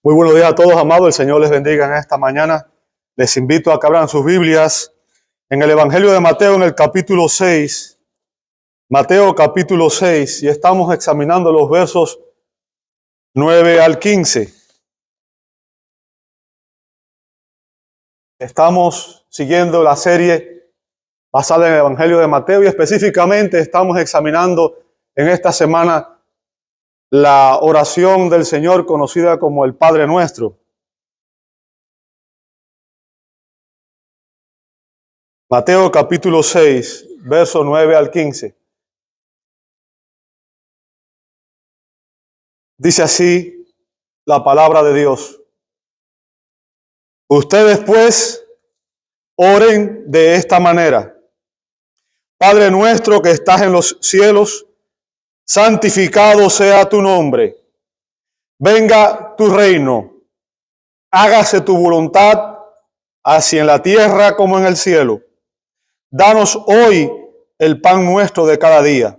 Muy buenos días a todos, amados. El Señor les bendiga en esta mañana. Les invito a que abran sus Biblias en el Evangelio de Mateo, en el capítulo 6. Mateo capítulo 6, y estamos examinando los versos 9 al 15. Estamos siguiendo la serie basada en el Evangelio de Mateo y específicamente estamos examinando en esta semana la oración del Señor conocida como el Padre Nuestro. Mateo capítulo 6, verso 9 al 15. Dice así la palabra de Dios. Ustedes pues oren de esta manera. Padre nuestro que estás en los cielos, santificado sea tu nombre. Venga tu reino. Hágase tu voluntad, así en la tierra como en el cielo. Danos hoy el pan nuestro de cada día.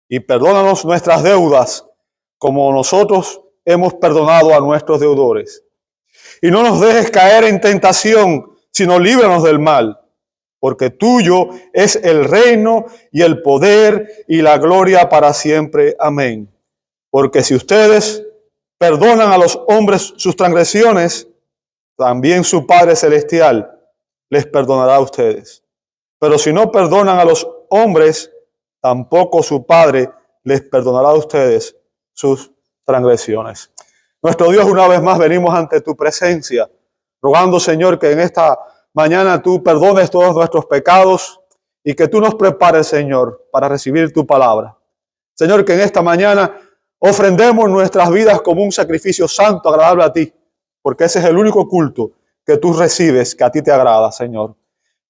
Y perdónanos nuestras deudas, como nosotros hemos perdonado a nuestros deudores. Y no nos dejes caer en tentación, sino líbranos del mal. Porque tuyo es el reino y el poder y la gloria para siempre. Amén. Porque si ustedes perdonan a los hombres sus transgresiones, también su Padre Celestial les perdonará a ustedes. Pero si no perdonan a los hombres, tampoco su Padre les perdonará a ustedes sus transgresiones. Nuestro Dios, una vez más venimos ante tu presencia, rogando, Señor, que en esta mañana tú perdones todos nuestros pecados y que tú nos prepares, Señor, para recibir tu palabra. Señor, que en esta mañana ofrendemos nuestras vidas como un sacrificio santo, agradable a ti, porque ese es el único culto que tú recibes, que a ti te agrada, Señor.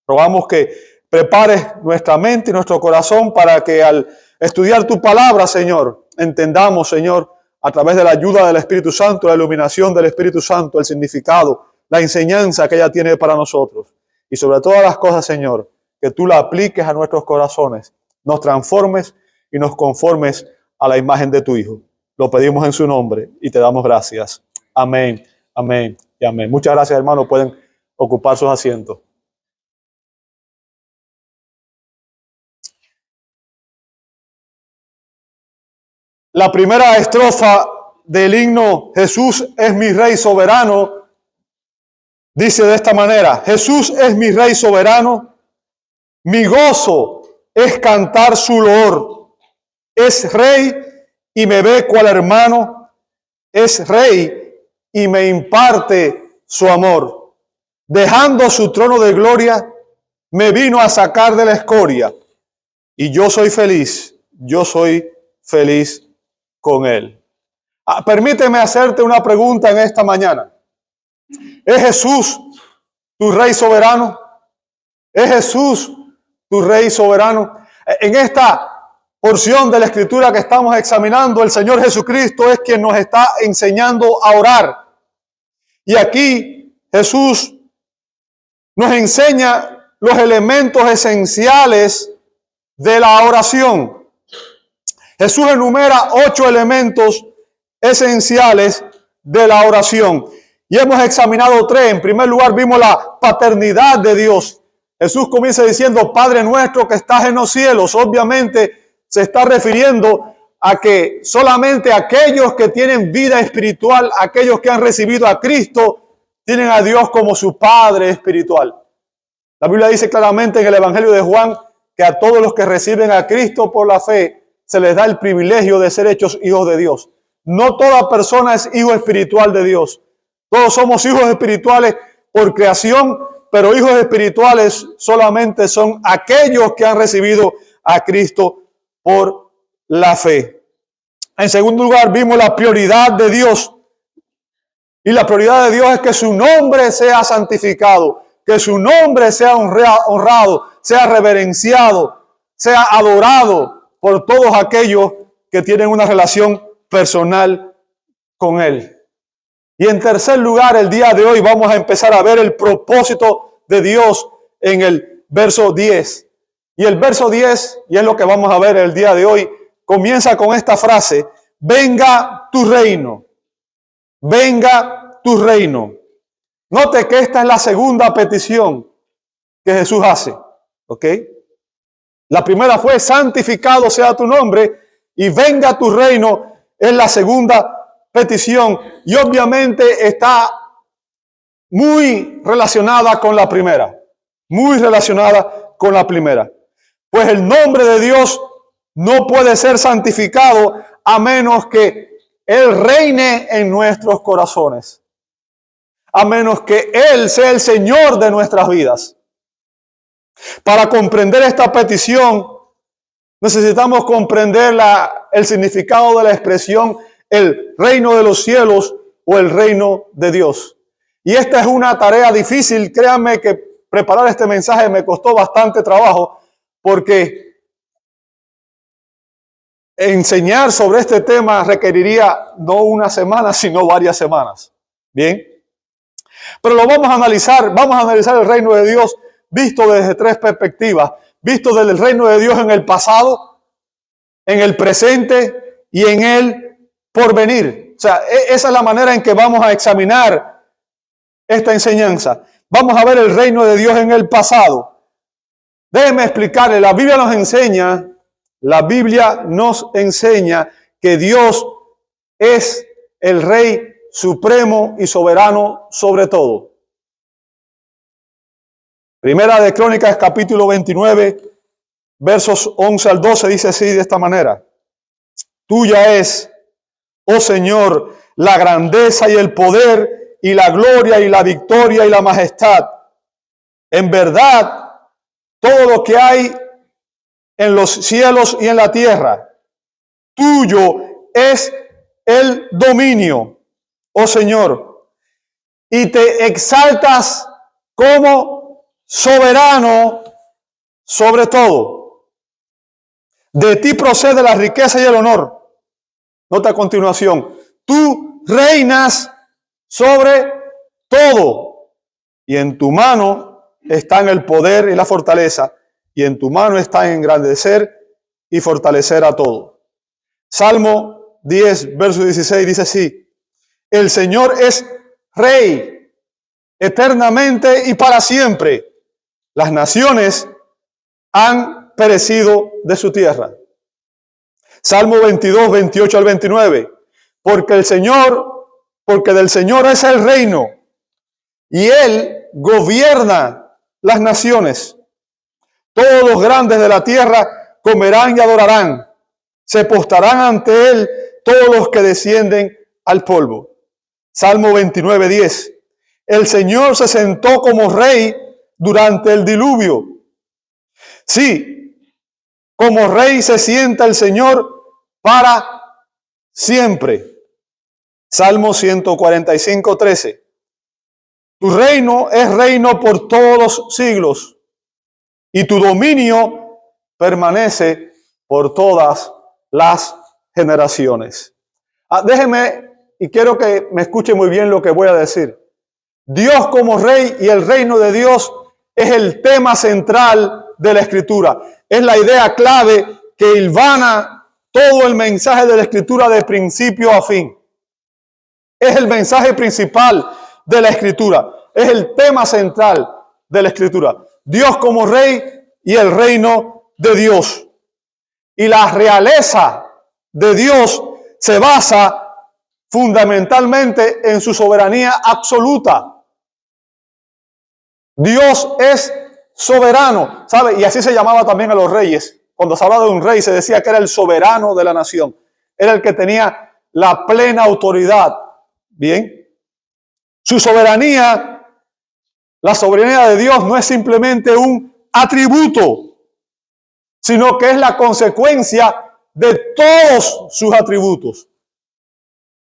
Rogamos que prepares nuestra mente y nuestro corazón para que al estudiar tu palabra, Señor, entendamos, Señor, a través de la ayuda del Espíritu Santo, la iluminación del Espíritu Santo, el significado, la enseñanza que ella tiene para nosotros. Y sobre todas las cosas, Señor, que tú la apliques a nuestros corazones, nos transformes y nos conformes a la imagen de tu Hijo. Lo pedimos en su nombre y te damos gracias. Amén, amén y amén. Muchas gracias, hermanos. Pueden ocupar sus asientos. La primera estrofa del himno Jesús es mi Rey soberano dice de esta manera: Jesús es mi Rey soberano, mi gozo es cantar su loor. Es Rey y me ve cual hermano, es Rey y me imparte su amor. Dejando su trono de gloria, me vino a sacar de la escoria y yo soy feliz con él. Permíteme hacerte una pregunta en esta mañana. ¿Es Jesús tu Rey soberano? ¿Es Jesús tu Rey soberano? En esta porción de la Escritura que estamos examinando, el Señor Jesucristo es quien nos está enseñando a orar. Y aquí Jesús nos enseña los elementos esenciales de la oración. Jesús enumera 8 elementos esenciales de la oración. Y hemos examinado 3. En primer lugar, vimos la paternidad de Dios. Jesús comienza diciendo: Padre nuestro que estás en los cielos. Obviamente se está refiriendo a que solamente aquellos que tienen vida espiritual, aquellos que han recibido a Cristo, tienen a Dios como su Padre espiritual. La Biblia dice claramente en el Evangelio de Juan que a todos los que reciben a Cristo por la fe se les da el privilegio de ser hechos hijos de Dios. No toda persona es hijo espiritual de Dios. Todos somos hijos espirituales por creación, pero hijos espirituales solamente son aquellos que han recibido a Cristo por la fe. En segundo lugar, vimos la prioridad de Dios. Y la prioridad de Dios es que su nombre sea santificado, que su nombre sea honrado, sea reverenciado, sea adorado por todos aquellos que tienen una relación personal con Él. Y en tercer lugar, el día de hoy vamos a empezar a ver el propósito de Dios en el verso 10. Y el verso 10, y es lo que vamos a ver el día de hoy, comienza con esta frase: venga tu reino, venga tu reino. Note que esta es la segunda petición que Jesús hace. ¿Ok? La primera fue: santificado sea tu nombre y venga tu reino. Es la segunda petición y obviamente está muy relacionada con la primera. Muy relacionada con la primera. Pues el nombre de Dios no puede ser santificado a menos que Él reine en nuestros corazones. A menos que Él sea el Señor de nuestras vidas. Para comprender esta petición, necesitamos comprender el significado de la expresión el reino de los cielos o el reino de Dios. Y esta es una tarea difícil. Créanme que preparar este mensaje me costó bastante trabajo, porque enseñar sobre este tema requeriría no una semana, sino varias semanas. Bien. Pero lo vamos a analizar. Vamos a analizar el reino de Dios visto desde tres perspectivas. Visto desde el reino de Dios en el pasado, en el presente y en el porvenir. O sea, esa es la manera en que vamos a examinar esta enseñanza. Vamos a ver el reino de Dios en el pasado. Déjenme explicarle, la Biblia nos enseña que Dios es el Rey supremo y soberano sobre todo. Primera de Crónicas, capítulo 29, versos 11 al 12, dice así de esta manera: tuya es, oh Señor, la grandeza y el poder y la gloria y la victoria y la majestad. En verdad, todo lo que hay en los cielos y en la tierra, tuyo es el dominio, oh Señor, y te exaltas como soberano sobre todo. De ti procede la riqueza y el honor. Nota a continuación: tú reinas sobre todo, y en tu mano están el poder y la fortaleza, y en tu mano está engrandecer y fortalecer a todo. Salmo 10, verso 16 dice así: el Señor es Rey eternamente y para siempre. Las naciones han perecido de su tierra. Salmo 22, 28 al 29. Porque del Señor es el reino, y Él gobierna las naciones. Todos los grandes de la tierra comerán y adorarán. Se postrarán ante Él todos los que descienden al polvo. Salmo 29, 10. El Señor se sentó como rey durante el diluvio. Sí, como rey se sienta el Señor para siempre. Salmo 145, 13. Tu reino es reino por todos los siglos, y tu dominio permanece por todas las generaciones. Déjeme, y quiero que me escuche muy bien lo que voy a decir. Dios como rey y el reino de Dios es el tema central de la Escritura. Es la idea clave que hilvana todo el mensaje de la Escritura de principio a fin. Es el mensaje principal de la Escritura. Es el tema central de la Escritura. Dios como rey y el reino de Dios. Y la realeza de Dios se basa fundamentalmente en su soberanía absoluta. Dios es soberano, ¿sabe? Y así se llamaba también a los reyes. Cuando se hablaba de un rey, se decía que era el soberano de la nación. Era el que tenía la plena autoridad. Bien. Su soberanía, la soberanía de Dios no es simplemente un atributo, sino que es la consecuencia de todos sus atributos.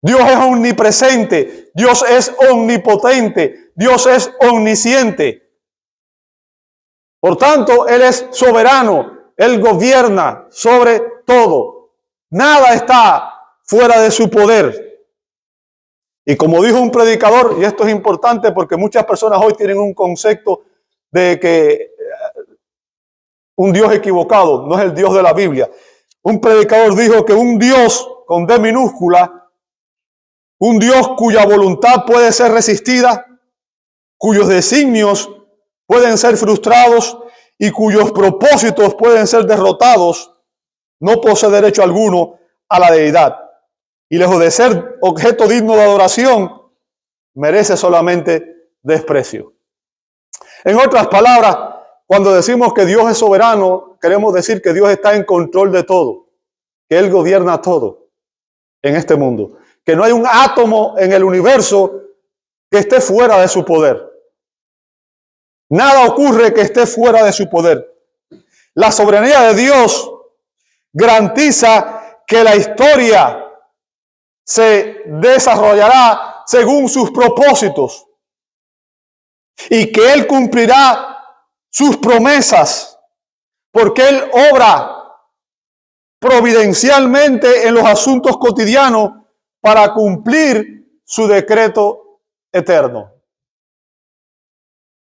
Dios es omnipresente, Dios es omnipotente, Dios es omnisciente. Por tanto, Él es soberano, Él gobierna sobre todo. Nada está fuera de su poder. Y como dijo un predicador, y esto es importante porque muchas personas hoy tienen un concepto de que un Dios equivocado, no es el Dios de la Biblia. Un predicador dijo que un Dios con D minúscula un Dios cuya voluntad puede ser resistida, cuyos designios pueden ser frustrados y cuyos propósitos pueden ser derrotados, no posee derecho alguno a la deidad. Y lejos de ser objeto digno de adoración, merece solamente desprecio. En otras palabras, cuando decimos que Dios es soberano, queremos decir que Dios está en control de todo, que Él gobierna todo en este mundo, que no hay un átomo en el universo que esté fuera de su poder. Nada ocurre que esté fuera de su poder. La soberanía de Dios garantiza que la historia se desarrollará según sus propósitos y que Él cumplirá sus promesas, porque Él obra providencialmente en los asuntos cotidianos para cumplir su decreto eterno.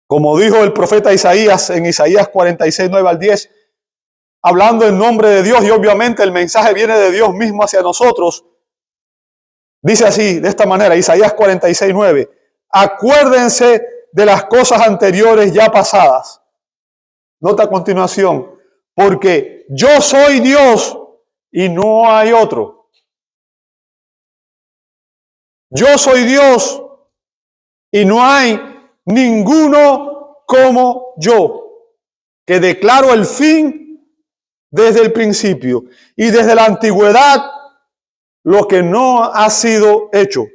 Como dijo el profeta Isaías en Isaías 46, 9 al 10, hablando en nombre de Dios, y obviamente el mensaje viene de Dios mismo hacia nosotros. Dice así, de esta manera, Isaías 46, 9, acuérdense de las cosas anteriores ya pasadas. Nota a continuación, porque yo soy Dios y no hay otro. Yo soy Dios y no hay ninguno como yo, que declaro el fin desde el principio y desde la antigüedad lo que no ha sido hecho.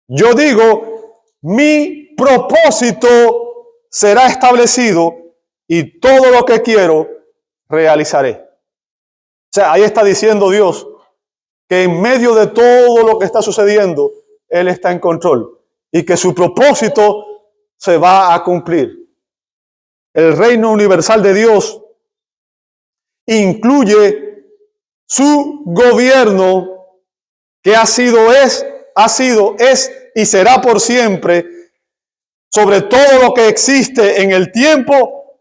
Yo digo, mi propósito será establecido y todo lo que quiero realizaré. O sea, ahí está diciendo Dios que en medio de todo lo que está sucediendo, Él está en control y que su propósito se va a cumplir. El reino universal de Dios incluye su gobierno que ha sido, es y será por siempre sobre todo lo que existe en el tiempo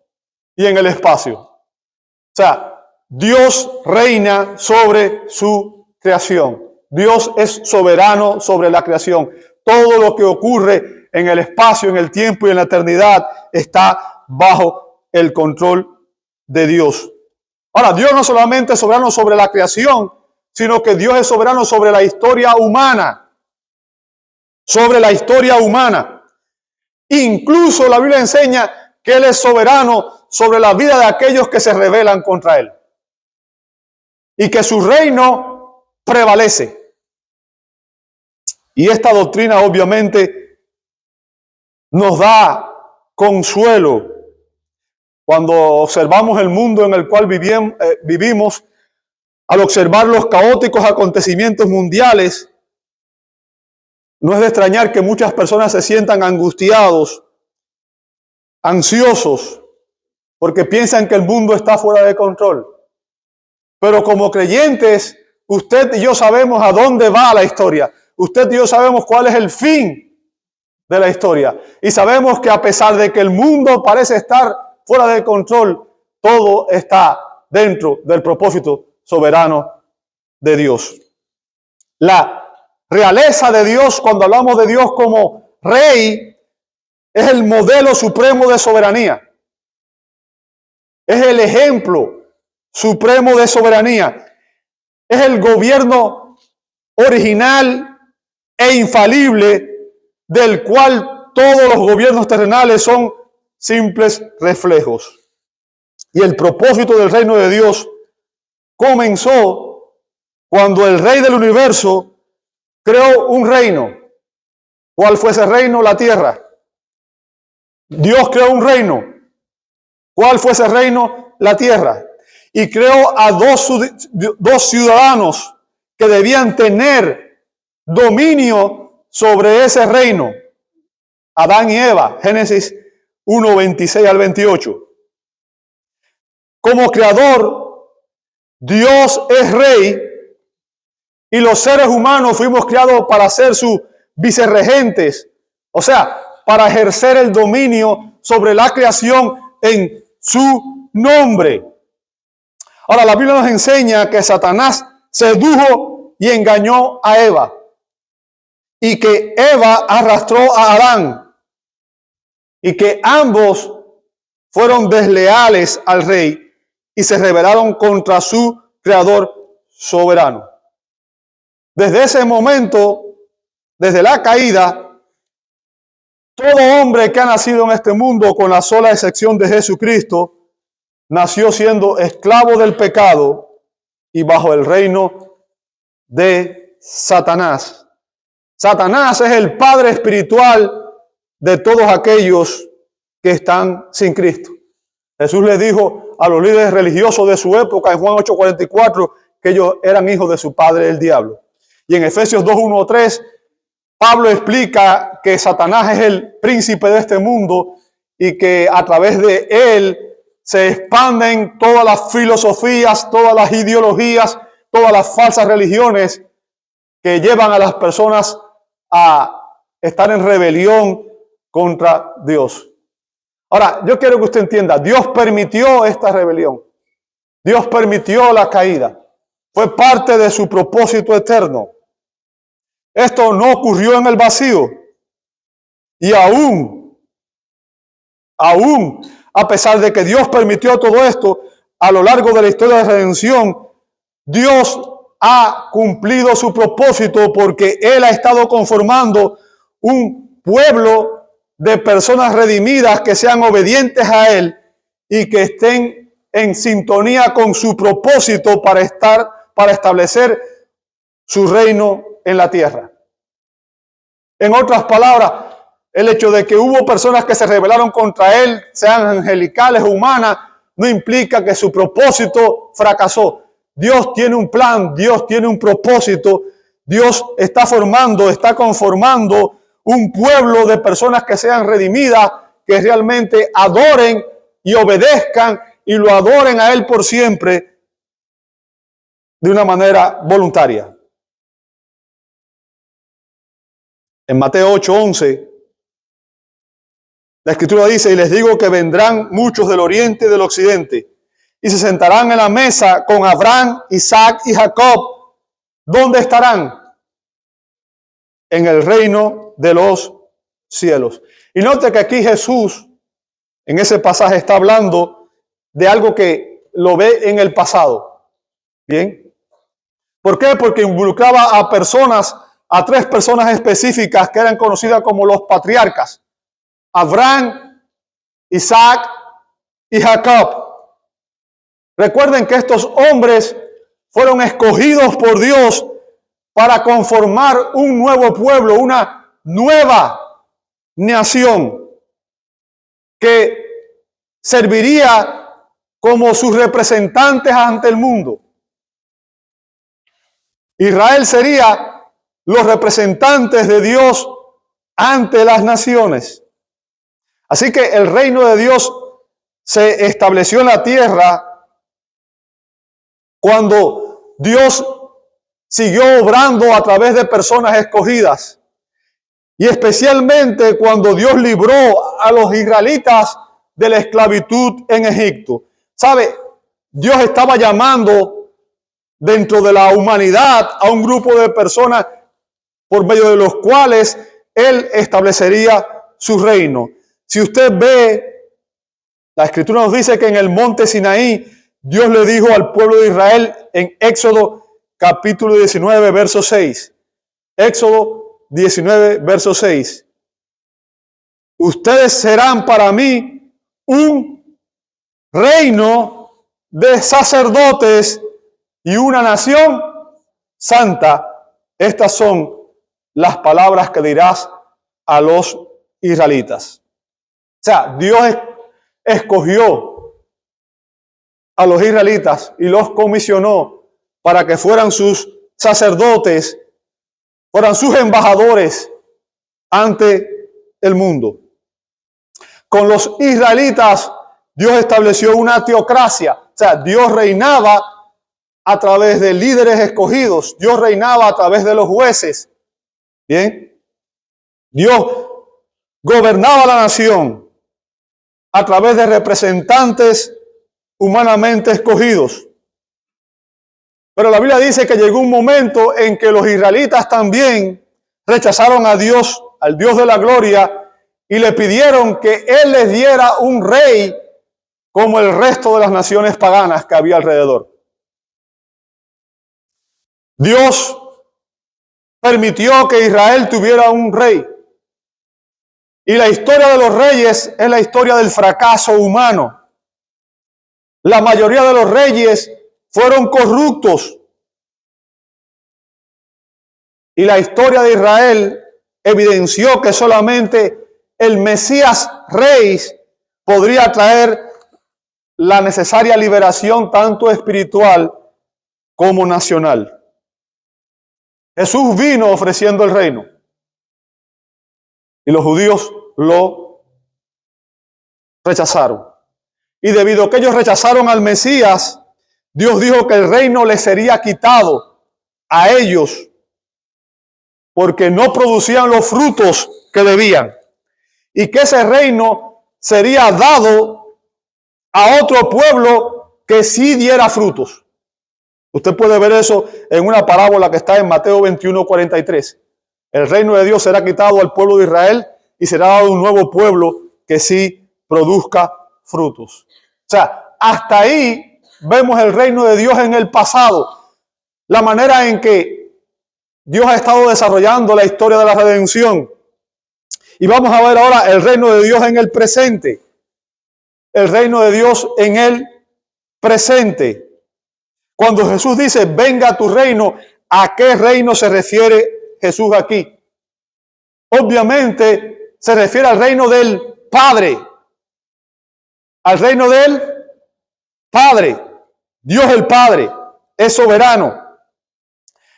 y en el espacio. O sea, Dios reina sobre su creación. Dios es soberano sobre la creación. Todo lo que ocurre en el espacio, en el tiempo y en la eternidad está bajo el control de Dios. Ahora, Dios no solamente es soberano sobre la creación, sino que Dios es soberano sobre la historia humana. Sobre la historia humana. Incluso la Biblia enseña que Él es soberano sobre la vida de aquellos que se rebelan contra Él. Y que su reino prevalece. Y esta doctrina obviamente nos da consuelo cuando observamos el mundo en el cual vivimos, al observar los caóticos acontecimientos mundiales. No es de extrañar que muchas personas se sientan angustiados, ansiosos, porque piensan que el mundo está fuera de control. Pero como creyentes, usted y yo sabemos a dónde va la historia. Usted y yo sabemos cuál es el fin de la historia. Y sabemos que a pesar de que el mundo parece estar fuera de control, todo está dentro del propósito soberano de Dios. La realeza de Dios, cuando hablamos de Dios como rey, es el modelo supremo de soberanía. Es el ejemplo supremo de soberanía. Es el gobierno original e infalible del cual todos los gobiernos terrenales son simples reflejos. Y el propósito del reino de Dios comenzó cuando el Rey del universo creó un reino. ¿Cuál fue ese reino? La tierra. Dios creó un reino. ¿Cuál fue ese reino? La tierra. Y creó a dos ciudadanos que debían tener dominio sobre ese reino. Adán y Eva. Génesis 1, 26 al 28. Como creador, Dios es rey y los seres humanos fuimos creados para ser sus vicerregentes. O sea, para ejercer el dominio sobre la creación en su nombre. Ahora, la Biblia nos enseña que Satanás sedujo y engañó a Eva. y que Eva arrastró a Adán, y que ambos fueron desleales al rey y se rebelaron contra su creador soberano. Desde ese momento, desde la caída, todo hombre que ha nacido en este mundo, con la sola excepción de Jesucristo, nació siendo esclavo del pecado y bajo el reino de Satanás. Satanás es el padre espiritual de todos aquellos que están sin Cristo. Jesús les dijo a los líderes religiosos de su época en Juan 8:44 que ellos eran hijos de su padre el diablo. Y en Efesios 2:1-3 Pablo explica que Satanás es el príncipe de este mundo y que a través de él se expanden todas las filosofías, todas las ideologías, todas las falsas religiones que llevan a las personas a estar en rebelión contra Dios. Ahora, yo quiero que usted entienda, Dios permitió esta rebelión. Dios permitió la caída. Fue parte de su propósito eterno. Esto no ocurrió en el vacío. Y aún, a pesar de que Dios permitió todo esto, a lo largo de la historia de redención, Dios ha cumplido su propósito porque Él ha estado conformando un pueblo de personas redimidas que sean obedientes a Él y que estén en sintonía con su propósito para establecer su reino en la tierra. En otras palabras, el hecho de que hubo personas que se rebelaron contra Él, sean angelicales o humanas, no implica que su propósito fracasó. Dios tiene un plan, Dios tiene un propósito, Dios está formando, está conformando un pueblo de personas que sean redimidas, que realmente adoren y obedezcan y lo adoren a Él por siempre de una manera voluntaria. En Mateo 8:11, la Escritura dice, y les digo que vendrán muchos del oriente y del occidente, y se sentarán en la mesa con Abraham, Isaac y Jacob. ¿Dónde estarán? En el reino de los cielos. Y note que aquí Jesús, en ese pasaje, está hablando de algo que lo ve en el pasado. ¿Bien? ¿Por qué? Porque involucraba a tres personas específicas que eran conocidas como los patriarcas. Abraham, Isaac y Jacob. Recuerden que estos hombres fueron escogidos por Dios para conformar un nuevo pueblo, una nueva nación que serviría como sus representantes ante el mundo. Israel sería los representantes de Dios ante las naciones. Así que el reino de Dios se estableció en la tierra cuando Dios siguió obrando a través de personas escogidas. Y especialmente cuando Dios libró a los israelitas de la esclavitud en Egipto. ¿Sabe? Dios estaba llamando dentro de la humanidad a un grupo de personas por medio de los cuales Él establecería su reino. Si usted ve, la Escritura nos dice que en el monte Sinaí, Dios le dijo al pueblo de Israel en Éxodo capítulo 19, verso 6. Éxodo 19, verso 6. Ustedes serán para mí un reino de sacerdotes y una nación santa. Estas son las palabras que dirás a los israelitas. O sea, Dios escogió a los israelitas y los comisionó para que fueran sus sacerdotes, fueran sus embajadores ante el mundo. Con los israelitas, Dios estableció una teocracia. O sea, Dios reinaba a través de líderes escogidos. Dios reinaba a través de los jueces. Bien. Dios gobernaba la nación a través de representantes humanamente escogidos. Pero la Biblia dice que llegó un momento en que los israelitas también rechazaron a Dios, al Dios de la gloria, y le pidieron que Él les diera un rey como el resto de las naciones paganas que había alrededor. Dios permitió que Israel tuviera un rey. Y la historia de los reyes es la historia del fracaso humano. La mayoría de los reyes fueron corruptos. Y la historia de Israel evidenció que solamente el Mesías Rey podría traer la necesaria liberación tanto espiritual como nacional. Jesús vino ofreciendo el reino y los judíos lo rechazaron. Y debido a que ellos rechazaron al Mesías, Dios dijo que el reino les sería quitado a ellos porque no producían los frutos que debían. Y que ese reino sería dado a otro pueblo que sí diera frutos. Usted puede ver eso en una parábola que está en Mateo 21:43. El reino de Dios será quitado al pueblo de Israel y será dado un nuevo pueblo que sí produzca frutos. O sea, hasta ahí vemos el reino de Dios en el pasado. La manera en que Dios ha estado desarrollando la historia de la redención. Y vamos a ver ahora el reino de Dios en el presente. El reino de Dios en el presente. Cuando Jesús dice, venga a tu reino, ¿a qué reino se refiere Jesús aquí? Obviamente se refiere al reino del Padre. Al reino del Padre. Dios el Padre es soberano.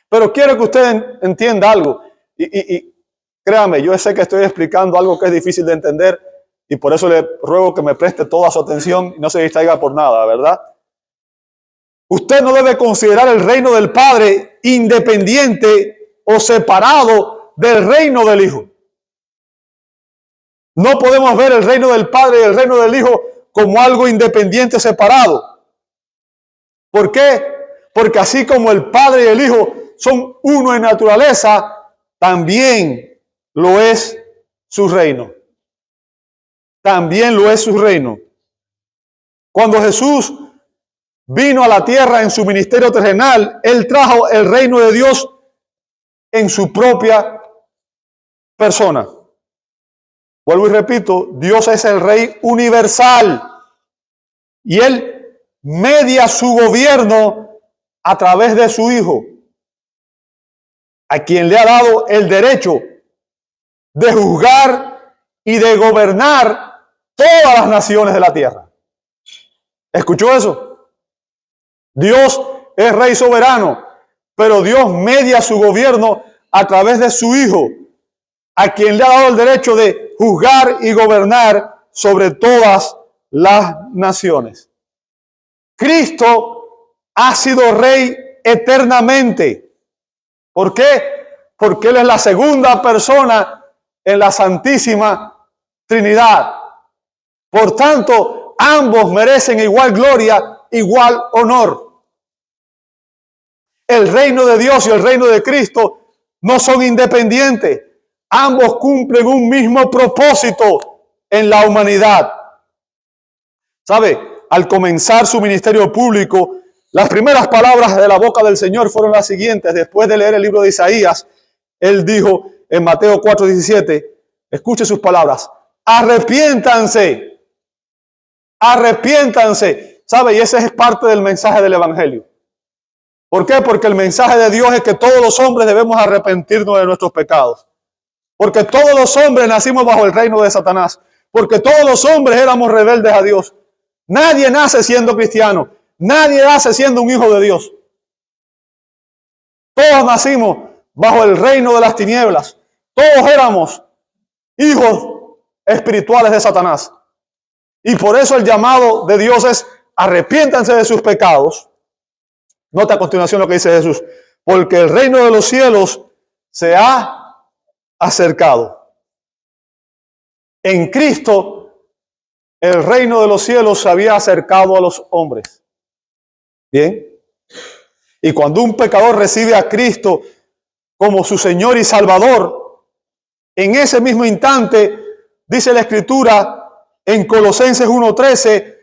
Pero quiero que usted entienda algo. Y créame, yo sé que estoy explicando algo que es difícil de entender. Y por eso le ruego que me preste toda su atención y no se distraiga por nada, ¿verdad? Usted no debe considerar el reino del Padre independiente o separado del reino del Hijo. No podemos ver el reino del Padre y el reino del Hijo como algo independiente, separado. ¿Por qué? Porque así como el Padre y el Hijo son uno en naturaleza, también lo es su reino. También lo es su reino. Cuando Jesús vino a la tierra en su ministerio terrenal, Él trajo el reino de Dios en su propia persona. Vuelvo y repito, Dios es el Rey universal y Él media su gobierno a través de su Hijo, a quien le ha dado el derecho de juzgar y de gobernar todas las naciones de la tierra. ¿Escuchó eso? Dios es Rey soberano, pero Dios media su gobierno a través de su Hijo, a quien le ha dado el derecho de juzgar y gobernar sobre todas las naciones. Cristo ha sido Rey eternamente. ¿Por qué? Porque Él es la segunda persona en la Santísima Trinidad. Por tanto, ambos merecen igual gloria, igual honor. El reino de Dios y el reino de Cristo no son independientes. Ambos cumplen un mismo propósito en la humanidad. ¿Sabe? Al comenzar su ministerio público, las primeras palabras de la boca del Señor fueron las siguientes. Después de leer el libro de Isaías, Él dijo en Mateo 4:17, escuche sus palabras, arrepiéntanse, arrepiéntanse. ¿Sabe? Y ese es parte del mensaje del Evangelio. ¿Por qué? Porque el mensaje de Dios es que todos los hombres debemos arrepentirnos de nuestros pecados. Porque todos los hombres nacimos bajo el reino de Satanás. Porque todos los hombres éramos rebeldes a Dios. Nadie nace siendo cristiano. Nadie nace siendo un hijo de Dios. Todos nacimos bajo el reino de las tinieblas. Todos éramos hijos espirituales de Satanás. Y por eso el llamado de Dios es arrepiéntanse de sus pecados. Nota a continuación lo que dice Jesús. Porque el reino de los cielos se ha acercado. En Cristo, el reino de los cielos se había acercado a los hombres. Bien. Y cuando un pecador recibe a Cristo como su Señor y Salvador, en ese mismo instante, dice la Escritura en Colosenses 1:13,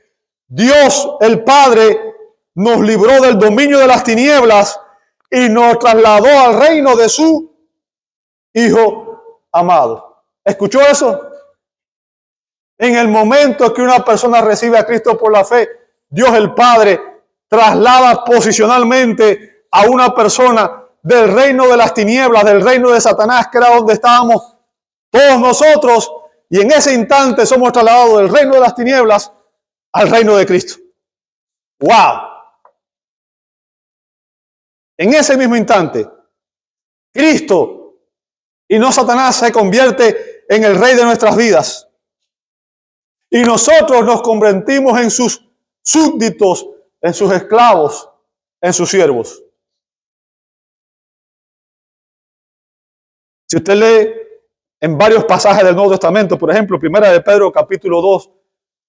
Dios el Padre nos libró del dominio de las tinieblas y nos trasladó al reino de su Hijo amado. ¿Escuchó eso? En el momento que una persona recibe a Cristo por la fe, Dios el Padre traslada posicionalmente a una persona del reino de las tinieblas, del reino de Satanás, que era donde estábamos todos nosotros, y en ese instante somos trasladados del reino de las tinieblas al reino de Cristo. ¡Wow! En ese mismo instante, Cristo y no Satanás se convierte en el rey de nuestras vidas. Y nosotros nos convertimos en sus súbditos, en sus esclavos, en sus siervos. Si usted lee en varios pasajes del Nuevo Testamento, por ejemplo, Primera de Pedro, capítulo 2,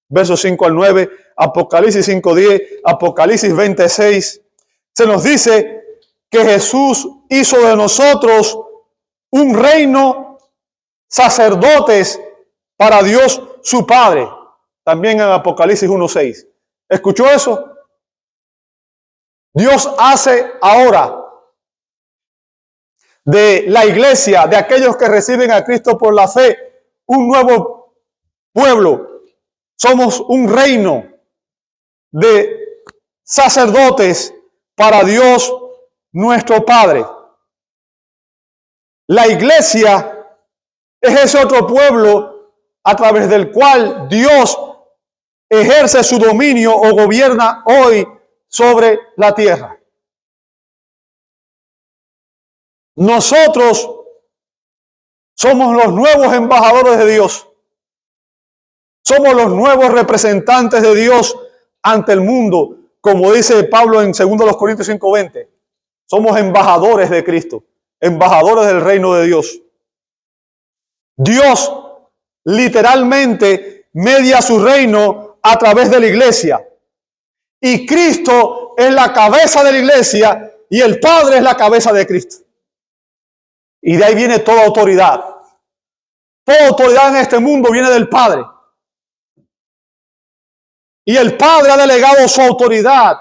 versos 5 al 9, Apocalipsis 5:10, Apocalipsis 20:6, se nos dice que Jesús hizo de nosotros un reino, sacerdotes para Dios su Padre. También en Apocalipsis 1:6. ¿Escuchó eso? Dios hace ahora de la iglesia, de aquellos que reciben a Cristo por la fe, un nuevo pueblo. Somos un reino de sacerdotes para Dios nuestro Padre. La iglesia es ese otro pueblo a través del cual Dios ejerce su dominio o gobierna hoy sobre la tierra. Nosotros somos los nuevos embajadores de Dios. Somos los nuevos representantes de Dios ante el mundo, como dice Pablo en 2 Corintios 5:20. Somos embajadores de Cristo, embajadores del reino de Dios. Dios literalmente media su reino a través de la iglesia. Y Cristo es la cabeza de la iglesia y el Padre es la cabeza de Cristo. Y de ahí viene toda autoridad. Toda autoridad en este mundo viene del Padre. Y el Padre ha delegado su autoridad.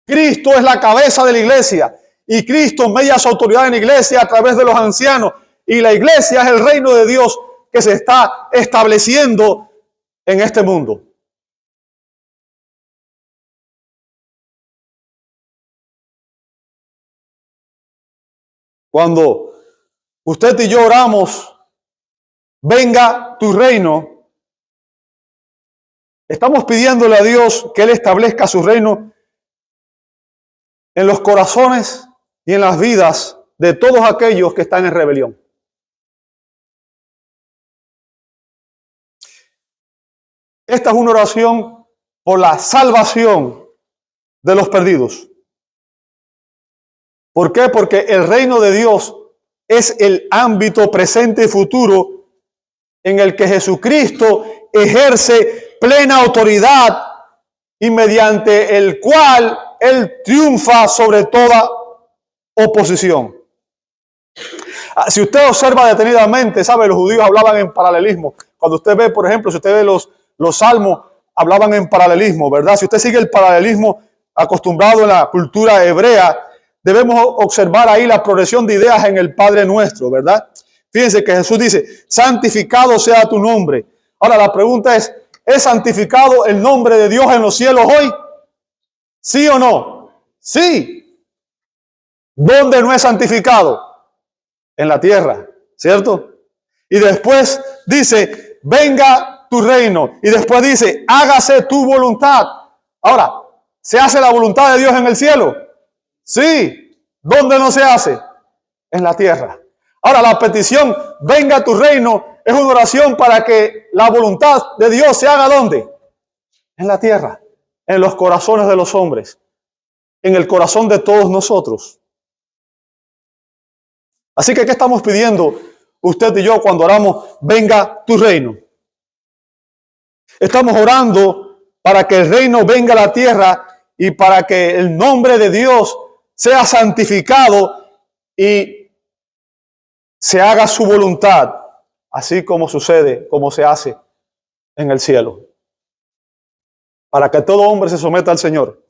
Cristo es la cabeza de la iglesia. Y Cristo media su autoridad en la iglesia a través de los ancianos. Y la iglesia es el reino de Dios que se está estableciendo en este mundo. Cuando usted y yo oramos, venga tu reino, estamos pidiéndole a Dios que Él establezca su reino en los corazones y en las vidas de todos aquellos que están en rebelión. Esta es una oración por la salvación de los perdidos. ¿Por qué? Porque el reino de Dios es el ámbito presente y futuro en el que Jesucristo ejerce plena autoridad y mediante el cual Él triunfa sobre toda oposición. Si usted observa detenidamente, sabe, los judíos hablaban en paralelismo. Cuando usted ve, por ejemplo, si usted ve los salmos, hablaban en paralelismo, ¿verdad? Si usted sigue el paralelismo acostumbrado en la cultura hebrea, debemos observar ahí la progresión de ideas en el Padre Nuestro, ¿verdad? Fíjense que Jesús dice, santificado sea tu nombre. Ahora la pregunta es santificado el nombre de Dios en los cielos hoy? ¿Sí o no? Sí. ¿Dónde no es santificado? En la tierra, ¿cierto? Y después dice, venga tu reino. Y después dice, hágase tu voluntad. Ahora, ¿se hace la voluntad de Dios en el cielo? Sí. ¿Dónde no se hace? En la tierra. Ahora, la petición, venga tu reino, es una oración para que la voluntad de Dios se haga ¿dónde? En la tierra, en los corazones de los hombres, en el corazón de todos nosotros. Así que, ¿qué estamos pidiendo usted y yo cuando oramos, venga tu reino? Estamos orando para que el reino venga a la tierra y para que el nombre de Dios sea santificado y se haga su voluntad, así como sucede, como se hace en el cielo. Para que todo hombre se someta al Señor.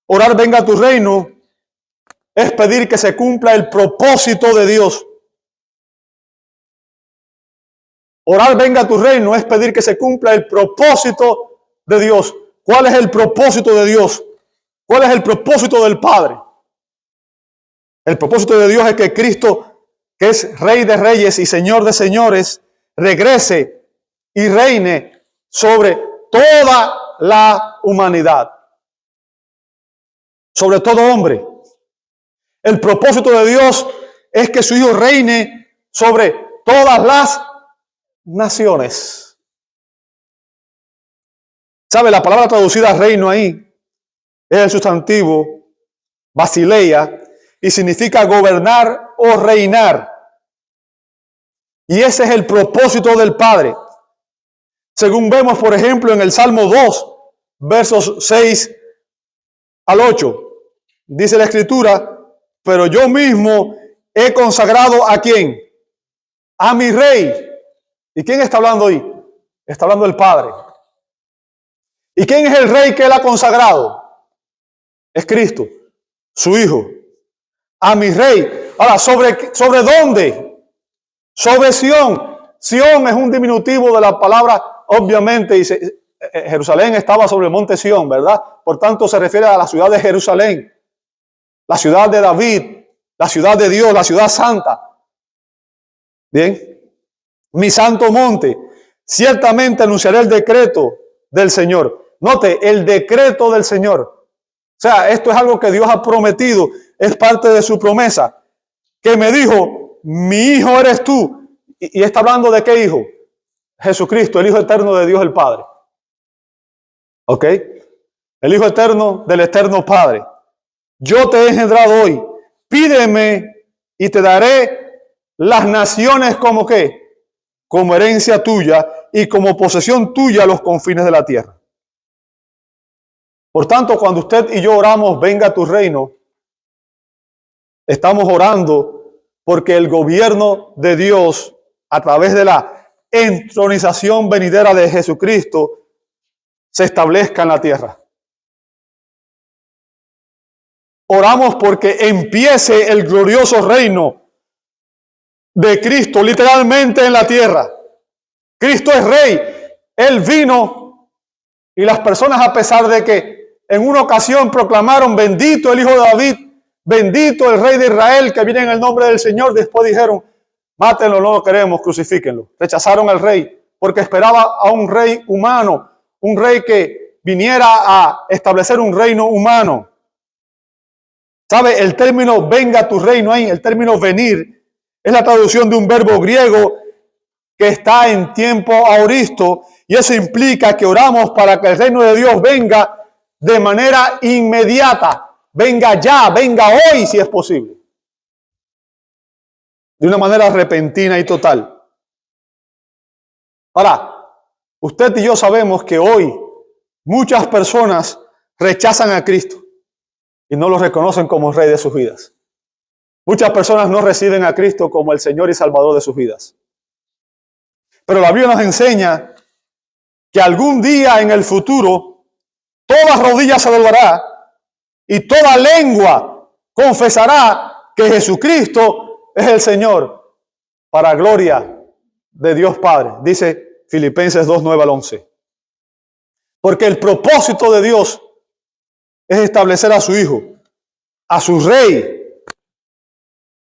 Orar venga a tu reino es pedir que se cumpla el propósito de Dios. Orar venga a tu reino es pedir que se cumpla el propósito de Dios. ¿Cuál es el propósito de Dios? ¿Cuál es el propósito del Padre? El propósito de Dios es que Cristo, que es Rey de Reyes y Señor de Señores, regrese y reine sobre toda la humanidad, sobre todo hombre. El propósito de Dios es que su Hijo reine sobre todas las naciones. ¿Sabe? La palabra traducida reino ahí es el sustantivo basileia y significa gobernar o reinar. Y ese es el propósito del Padre. Según vemos, por ejemplo, en el Salmo 2, versos 6 al 8, dice la Escritura: pero yo mismo he consagrado ¿a quién? A mi Rey. ¿Y quién está hablando ahí? Está hablando el Padre. ¿Y quién es el Rey que Él ha consagrado? Es Cristo, su Hijo. A mi Rey. Ahora, ¿sobre dónde? Sobre Sión. Sión es un diminutivo de la palabra, obviamente, Jerusalén estaba sobre el monte Sión, ¿verdad? Por tanto, se refiere a la ciudad de Jerusalén, la ciudad de David, la ciudad de Dios, la ciudad santa. Bien, mi santo monte. Ciertamente anunciaré el decreto del Señor. Note, el decreto del Señor. O sea, esto es algo que Dios ha prometido, es parte de su promesa. Que me dijo, mi hijo eres tú. Y está hablando de qué hijo? Jesucristo, el Hijo eterno de Dios el Padre. ¿Ok? El Hijo eterno del eterno Padre. Yo te he engendrado hoy. Pídeme y te daré las naciones como qué, como herencia tuya y como posesión tuya los confines de la tierra. Por tanto, cuando usted y yo oramos, venga a tu reino, estamos orando porque el gobierno de Dios, a través de la entronización venidera de Jesucristo, se establezca en la tierra. Oramos porque empiece el glorioso reino de Cristo, literalmente en la tierra. Cristo es Rey. Él vino y las personas, a pesar de que en una ocasión proclamaron bendito el Hijo de David, bendito el Rey de Israel que viene en el nombre del Señor, después dijeron, mátenlo, no lo queremos, crucifíquenlo. Rechazaron al Rey porque esperaba a un Rey humano, un Rey que viniera a establecer un reino humano. ¿Sabe? El término venga a tu reino ahí, el término venir, es la traducción de un verbo griego que está en tiempo aoristo, y eso implica que oramos para que el reino de Dios venga de manera inmediata, venga ya, venga hoy si es posible, de una manera repentina y total. Ahora, usted y yo sabemos que hoy muchas personas rechazan a Cristo y no lo reconocen como Rey de sus vidas. Muchas personas no reciben a Cristo como el Señor y Salvador de sus vidas. Pero la Biblia nos enseña que algún día en el futuro toda rodilla se doblará y toda lengua confesará que Jesucristo es el Señor, para gloria de Dios Padre. Dice Filipenses 2, 9 al 11. Porque el propósito de Dios es establecer a su Hijo, a su Rey,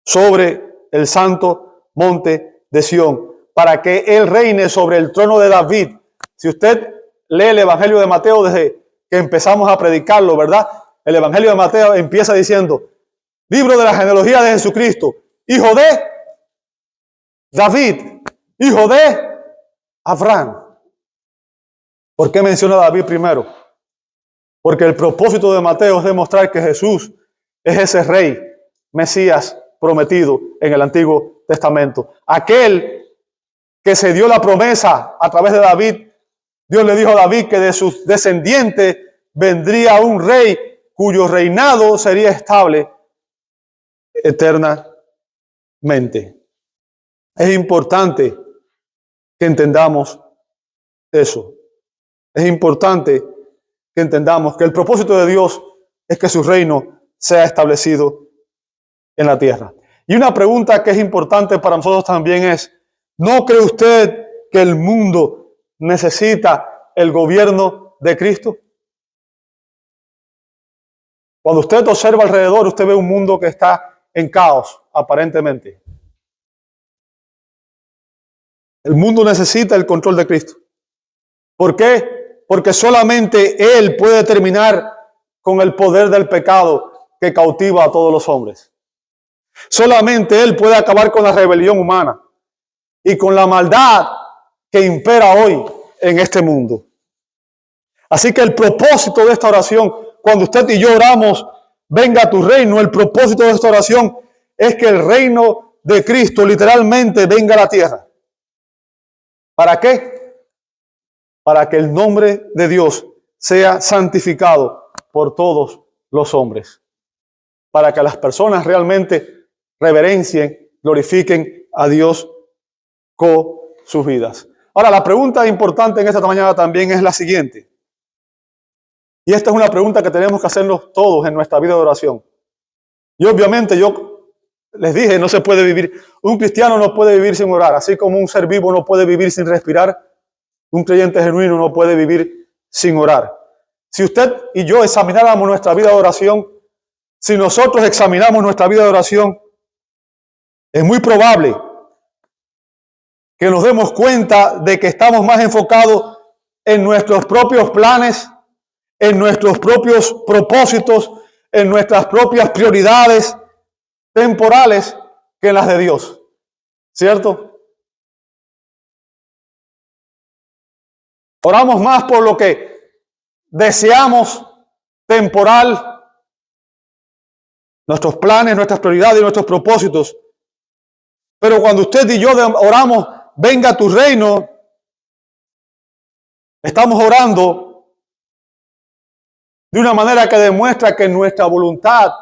sobre el santo monte de Sión, para que Él reine sobre el trono de David. Si usted lee el Evangelio de Mateo desde que empezamos a predicarlo, ¿verdad? El Evangelio de Mateo empieza diciendo, libro de la genealogía de Jesucristo, hijo de David, hijo de Abraham. ¿Por qué menciona a David primero? Porque el propósito de Mateo es demostrar que Jesús es ese Rey, Mesías prometido en el Antiguo Testamento. Aquel que se dio la promesa a través de David. Dios le dijo a David que de sus descendientes vendría un rey cuyo reinado sería estable eternamente. mente. Es importante que entendamos eso. Es importante que entendamos que el propósito de Dios es que su reino sea establecido en la tierra. Y una pregunta que es importante para nosotros también es, ¿no cree usted que el mundo necesita el gobierno de Cristo? Cuando usted observa alrededor, usted ve un mundo que está en caos, aparentemente. El mundo necesita el control de Cristo. ¿Por qué? Porque solamente Él puede terminar con el poder del pecado que cautiva a todos los hombres. Solamente Él puede acabar con la rebelión humana y con la maldad que impera hoy en este mundo. Así que el propósito de esta oración, cuando usted y yo oramos, venga a tu reino, el propósito de esta oración es que el reino de Cristo literalmente venga a la tierra. ¿Para qué? Para que el nombre de Dios sea santificado por todos los hombres. Para que las personas realmente reverencien, glorifiquen a Dios con sus vidas. Ahora, la pregunta importante en esta mañana también es la siguiente. Y esta es una pregunta que tenemos que hacernos todos en nuestra vida de oración. Y obviamente yo les dije, no se puede vivir. Un cristiano no puede vivir sin orar. Así como un ser vivo no puede vivir sin respirar, un creyente genuino no puede vivir sin orar. Si usted y yo examináramos nuestra vida de oración, si nosotros examinamos nuestra vida de oración, es muy probable que nos demos cuenta de que estamos más enfocados en nuestros propios planes, en nuestros propios propósitos, en nuestras propias prioridades temporales que en las de Dios. ¿Cierto? Oramos más por lo que deseamos temporal, nuestros planes, nuestras prioridades y nuestros propósitos. Pero cuando usted y yo oramos, venga a tu reino, estamos orando de una manera que demuestra que nuestra voluntad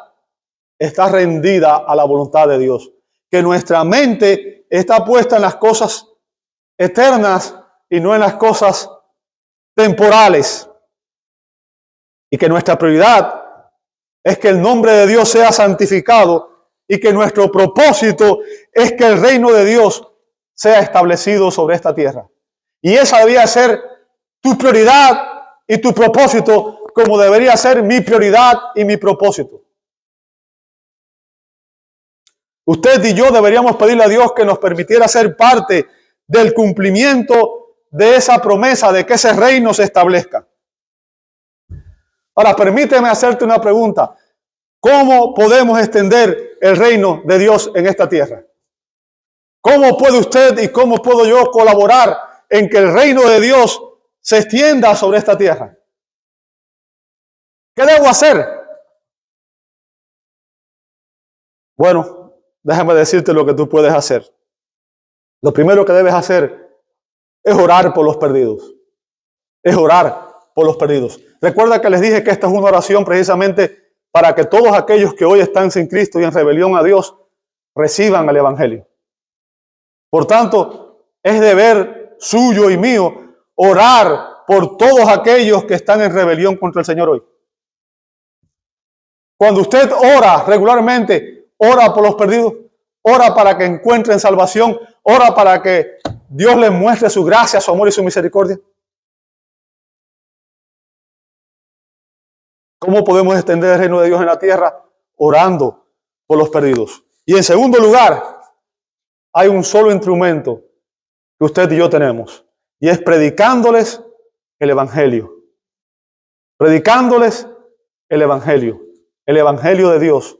está rendida a la voluntad de Dios. Que nuestra mente está puesta en las cosas eternas y no en las cosas temporales. Y que nuestra prioridad es que el nombre de Dios sea santificado y que nuestro propósito es que el reino de Dios sea establecido sobre esta tierra. Y esa debería ser tu prioridad y tu propósito, como debería ser mi prioridad y mi propósito. Usted y yo deberíamos pedirle a Dios que nos permitiera ser parte del cumplimiento de esa promesa de que ese reino se establezca. Ahora, permíteme hacerte una pregunta. ¿Cómo podemos extender el reino de Dios en esta tierra? ¿Cómo puede usted y cómo puedo yo colaborar en que el reino de Dios se extienda sobre esta tierra? ¿Qué debo hacer? Bueno, déjame decirte lo que tú puedes hacer. Lo primero que debes hacer es orar por los perdidos. Es orar por los perdidos. Recuerda que les dije que esta es una oración precisamente para que todos aquellos que hoy están sin Cristo y en rebelión a Dios reciban el Evangelio. Por tanto, es deber suyo y mío orar por todos aquellos que están en rebelión contra el Señor hoy. Cuando usted ora regularmente, ora por los perdidos, ora para que encuentren salvación, ora para que Dios les muestre su gracia, su amor y su misericordia. ¿Cómo podemos extender el reino de Dios en la tierra? Orando por los perdidos. Y en segundo lugar, hay un solo instrumento que usted y yo tenemos, y es predicándoles el Evangelio. Predicándoles el Evangelio de Dios,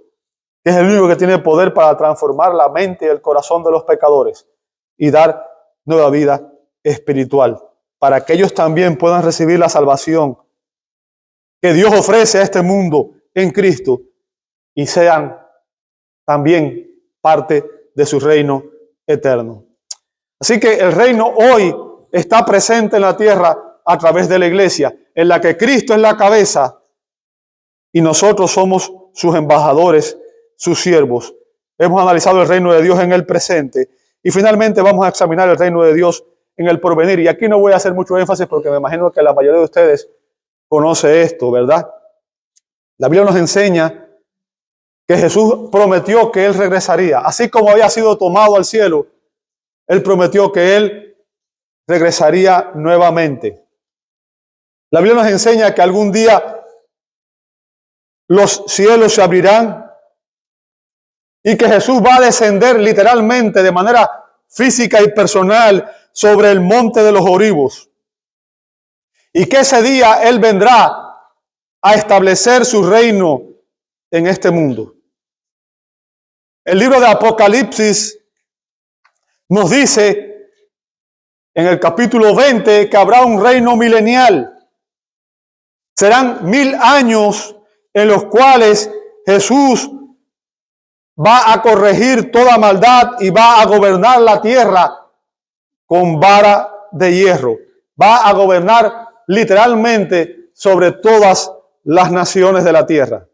que es el único que tiene poder para transformar la mente y el corazón de los pecadores y dar nueva vida espiritual, para que ellos también puedan recibir la salvación que Dios ofrece a este mundo en Cristo y sean también parte de su reino eterno. Así que el reino hoy está presente en la tierra a través de la iglesia, en la que Cristo es la cabeza y nosotros somos sus embajadores, sus siervos. Hemos analizado el reino de Dios en el presente y finalmente vamos a examinar el reino de Dios en el porvenir. Y aquí no voy a hacer mucho énfasis porque me imagino que la mayoría de ustedes conoce esto, ¿verdad? La Biblia nos enseña que Jesús prometió que Él regresaría. Así como había sido tomado al cielo, Él prometió que Él regresaría nuevamente. La Biblia nos enseña que algún día los cielos se abrirán y que Jesús va a descender literalmente de manera física y personal sobre el monte de los Olivos. Y que ese día Él vendrá a establecer su reino en este mundo. El libro de Apocalipsis nos dice en el capítulo 20 que habrá un reino milenial. Serán 1000 años en los cuales Jesús va a corregir toda maldad y va a gobernar la tierra con vara de hierro. Va a gobernar literalmente sobre todas las naciones de la tierra.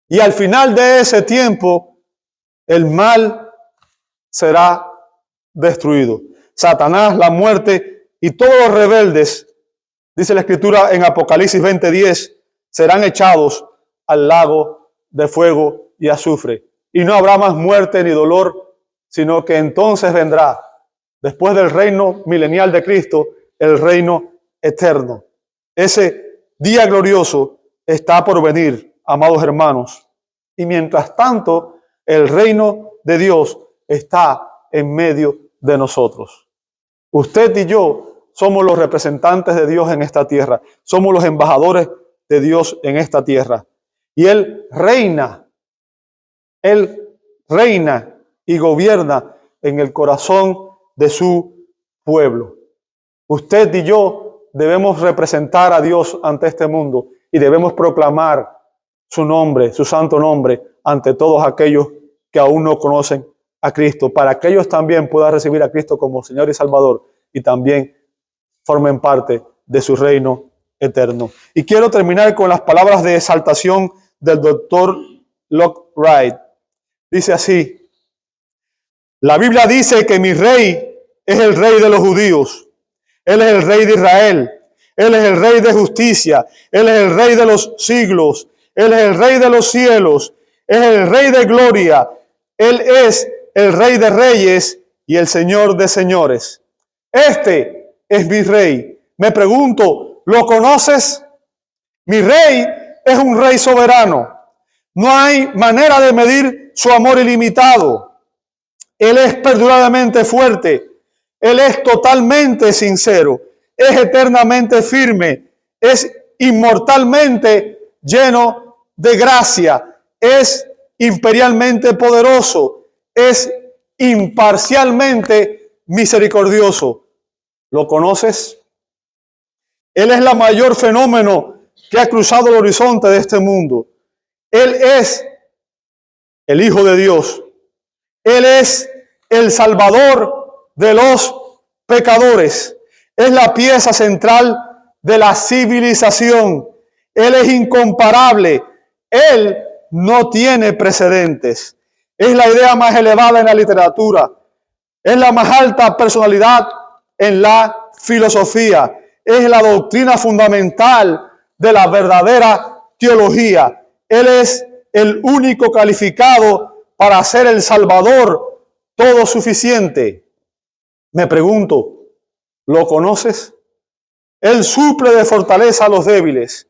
Y al final de ese tiempo, el mal será destruido. Satanás, la muerte y todos los rebeldes, dice la Escritura en Apocalipsis 20:10, serán echados al lago de fuego y azufre. Y no habrá más muerte ni dolor, sino que entonces vendrá, después del reino milenial de Cristo, el reino eterno. Ese día glorioso está por venir, amados hermanos. Y mientras tanto, el reino de Dios está en medio de nosotros. Usted y yo somos los representantes de Dios en esta tierra. Somos los embajadores de Dios en esta tierra. Y Él reina y gobierna en el corazón de su pueblo. Usted y yo debemos representar a Dios ante este mundo y debemos proclamar su nombre, su santo nombre, ante todos aquellos que aún no conocen a Cristo, para que ellos también puedan recibir a Cristo como Señor y Salvador y también formen parte de su reino eterno. Y quiero terminar con las palabras de exaltación del doctor Locke Wright. Dice así: la Biblia dice que mi rey es el rey de los judíos. Él es el rey de Israel. Él es el rey de justicia. Él es el rey de los siglos. Él es el rey de los cielos. Es el rey de gloria. Él es el rey de reyes y el señor de señores. Este es mi rey. Me pregunto, ¿lo conoces? Mi rey es un rey soberano. No hay manera de medir su amor ilimitado. Él es perdurablemente fuerte. Él es totalmente sincero. Es eternamente firme. Es inmortalmente lleno de gracia. Es imperialmente poderoso. Es imparcialmente misericordioso. ¿Lo conoces? Él es el mayor fenómeno que ha cruzado el horizonte de este mundo. Él es el Hijo de Dios. Él es el Salvador de los pecadores. Es la pieza central de la civilización. Él es incomparable. Él no tiene precedentes. Es la idea más elevada en la literatura. Es la más alta personalidad en la filosofía. Es la doctrina fundamental de la verdadera teología. Él es el único calificado para ser el Salvador todo suficiente. Me pregunto, ¿lo conoces? Él suple de fortaleza a los débiles.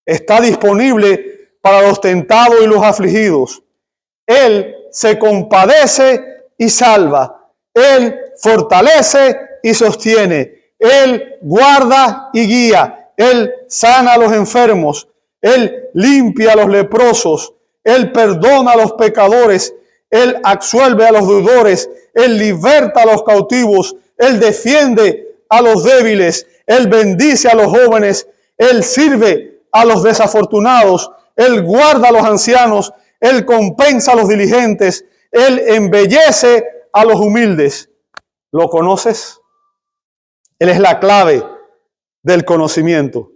Está disponible para los tentados y los afligidos. Él se compadece y salva. Él fortalece y sostiene. Él guarda y guía. Él sana a los enfermos. Él limpia a los leprosos. Él perdona a los pecadores. Él absuelve a los deudores. Él liberta a los cautivos. Él defiende a los débiles. Él bendice a los jóvenes. Él sirve a los desafortunados. Él guarda a los ancianos. Él compensa a los diligentes. Él embellece a los humildes. ¿Lo conoces? Él es la clave del conocimiento.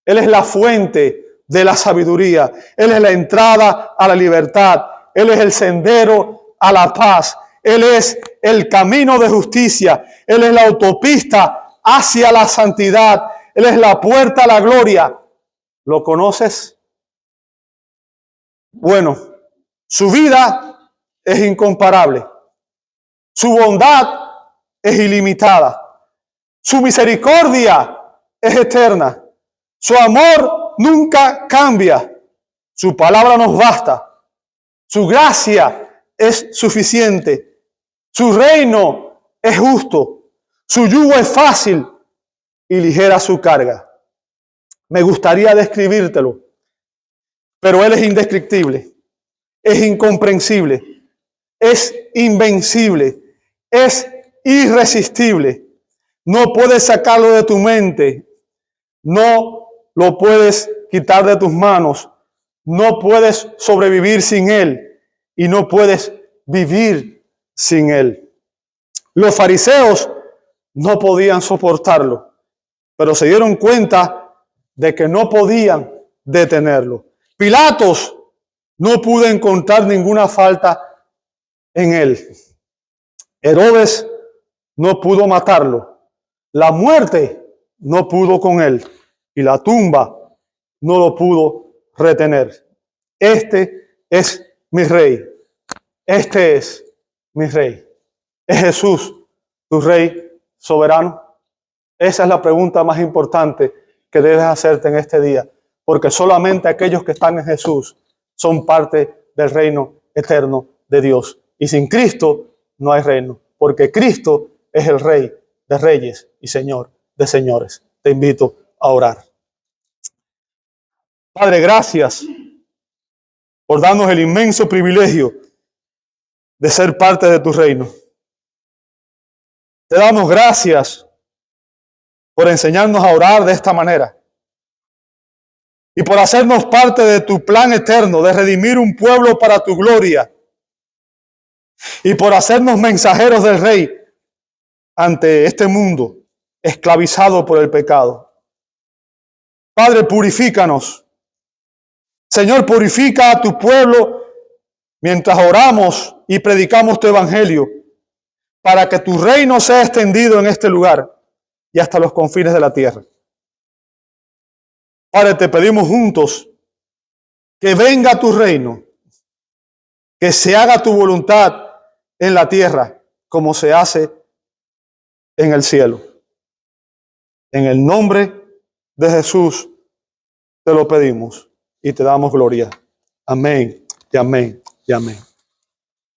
Él es la fuente de la sabiduría. Él es la entrada a la libertad. Él es el sendero a la paz. Él es el camino de justicia. Él es la autopista hacia la santidad. Él es la puerta a la gloria. ¿Lo conoces? Bueno, su vida es incomparable. Su bondad es ilimitada. Su misericordia es eterna. Su amor nunca cambia. Su palabra nos basta. Su gracia es suficiente. Su reino es justo. Su yugo es fácil y ligera su carga. Me gustaría describírtelo, pero Él es indescriptible, es incomprensible, es invencible, es irresistible. No puedes sacarlo de tu mente, no lo puedes quitar de tus manos, no puedes sobrevivir sin Él y no puedes vivir sin Él. Los fariseos no podían soportarlo, pero se dieron cuenta de que no podían detenerlo. Pilatos no pudo encontrar ninguna falta en él. Herodes no pudo matarlo. La muerte no pudo con él. Y la tumba no lo pudo retener. Este es mi rey. Este es mi rey. ¿Es Jesús tu rey soberano? Esa es la pregunta más importante que debes hacerte en este día, porque solamente aquellos que están en Jesús son parte del reino eterno de Dios. Y sin Cristo no hay reino, porque Cristo es el Rey de reyes y Señor de señores. Te invito a orar. Padre, gracias por darnos el inmenso privilegio de ser parte de tu reino. Te damos gracias por enseñarnos a orar de esta manera y por hacernos parte de tu plan eterno de redimir un pueblo para tu gloria y por hacernos mensajeros del Rey ante este mundo esclavizado por el pecado. Padre, purifícanos. Señor, purifica a tu pueblo mientras oramos y predicamos tu evangelio para que tu reino sea extendido en este lugar y hasta los confines de la tierra. Padre, te pedimos juntos que venga tu reino, que se haga tu voluntad en la tierra como se hace en el cielo. En el nombre de Jesús te lo pedimos y te damos gloria. Amén y amén y amén.